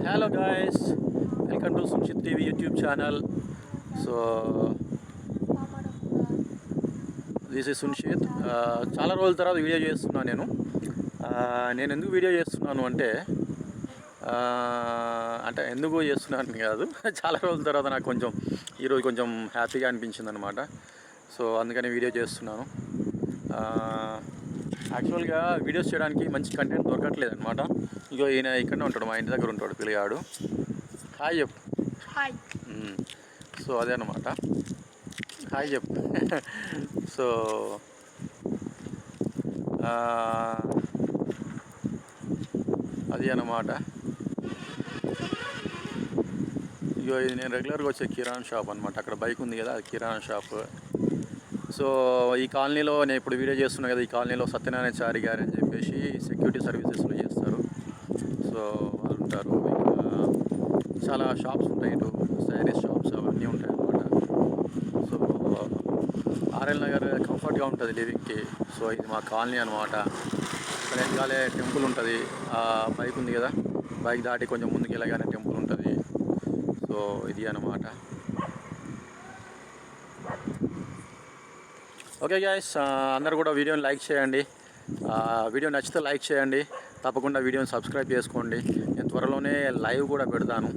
Hello guys, welcome to Sunshit TV YouTube channel. So this is Sunshit. చాలా రోజుల తర్వాత video చేస్తున్నాను నేను ఎందుకు వీడియో చేస్తున్నాను అంటే ఎందుకు చేస్తున్నాను కాదు చాలా రోజుల తర్వాత నాకు ఈరోజు కొంచెం హ్యాపీగా అనిపించింది అనమాట. సో అందుకని వీడియో చేస్తున్నాను. యాక్చువల్గా వీడియోస్ చేయడానికి మంచి కంటెంట్ దొరకట్లేదు అనమాట. ఇగో ఈయన ఇక్కడనే ఉంటాడు, మా ఇంటి దగ్గర ఉంటాడు పిల్లగాడు. హాయ్ చెప్పు. హాయ్. సో అదే అనమాట, హాయ్ చెప్పు. సో అది అన్నమాట. ఇగో ఇది నేను రెగ్యులర్గా వచ్చే కిరాణా షాప్ అనమాట. అక్కడ బైక్ ఉంది కదా, అది కిరాణా షాప్. సో ఈ కాలనీలో నేను ఇప్పుడు వీడియో చేస్తున్నా కదా, ఈ కాలనీలో సత్యనారాయణ చారి గారు అని చెప్పేసి సెక్యూరిటీ సర్వీసెస్లో చేస్తారు. సో వాళ్ళు ఉంటారు. ఇంకా చాలా షాప్స్ ఉంటాయి, ఇటు శారీస్ షాప్స్ అవన్నీ ఉంటాయి అన్నమాట. సో ఆర్ఎల్ నగర్ కంఫర్ట్గా ఉంటుంది లివింగ్కి. సో ఇది మా కాలనీ అనమాట. ఇక్కడ ఎనకాలే టెంపుల్ ఉంటుంది. బైక్ ఉంది కదా, బైక్ దాటి కొంచెం ముందుకు వెళ్ళగానే టెంపుల్ ఉంటుంది. సో ఇది అన్నమాట. ఓకే గైస్, అందరూ కూడా వీడియోని లైక్ చేయండి. వీడియో నచ్చితే లైక్ చేయండి. తప్పకుండా వీడియోని సబ్స్క్రైబ్ చేసుకోండి. నేను త్వరలోనే లైవ్ కూడా పెడతాను.